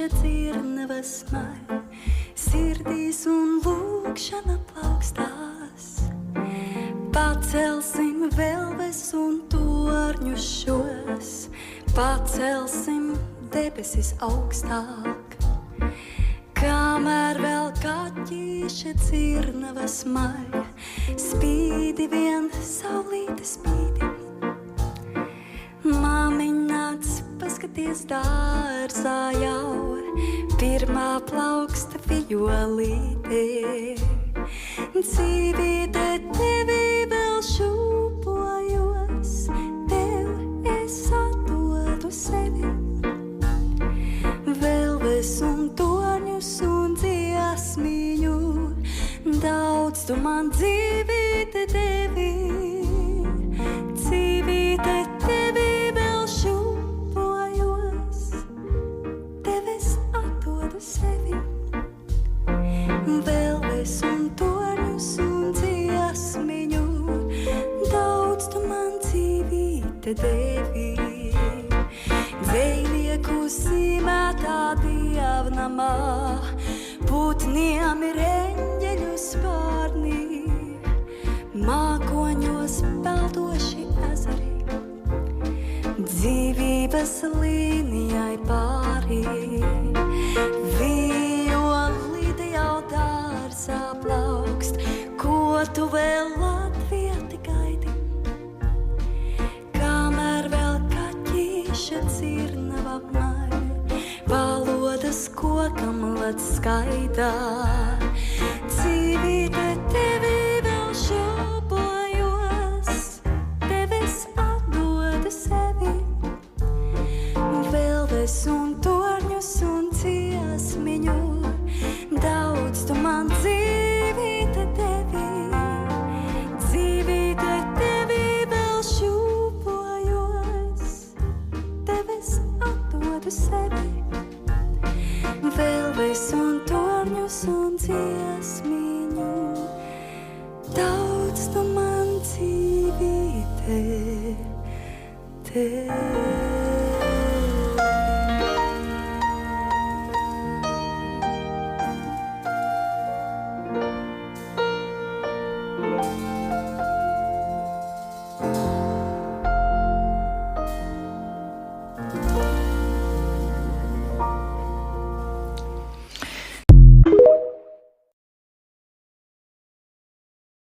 kaķīša dzirnavas maļ, sirdīs un lūkšana plaukstās. Pacelsim velves un torņus šos, pacelsim debesis augstāk. Kamēr vēl kaķīša dzirnavas maļ, spīdi vien saulīte spīdi. Māmiņ nāc, paskaties dārzā jau, pirmā plauksta vijolīte. Dzīvīte tevi vēl šūpojos, tev es atdodu sevi. Velves un torņus un dziesmiņu, daudz tu man dzīvīte devi. Dzīvīte tevi vēl šūpojos, tev es atdodu sevi. Velves un torņus un dziesmiņu, daudz tu man dzīvīte devi. Dzejnieku zīmētā dievnamā, putniem ir eņģeļu spārnī, mākoņos peldoši ezeri, dzīvības līnijai pārī. Violīte jau dārzā plaukst, ko tu vēl latvieti gaidi? Kamēr vēl kaķīša dzirnava maļ, valodas kokam lec skaidā. Dzīvīte tevi vēl šūpojos, tev es atdodu sevi. Velves un torņus un dziesmiņu, daudz tu man dzīvīte devi. Dzīvīte tevi vēl šūpojos, tev es atdodu sevi. Velves un torņus un dziesmiņu, daudz tu man dzīvīte devi.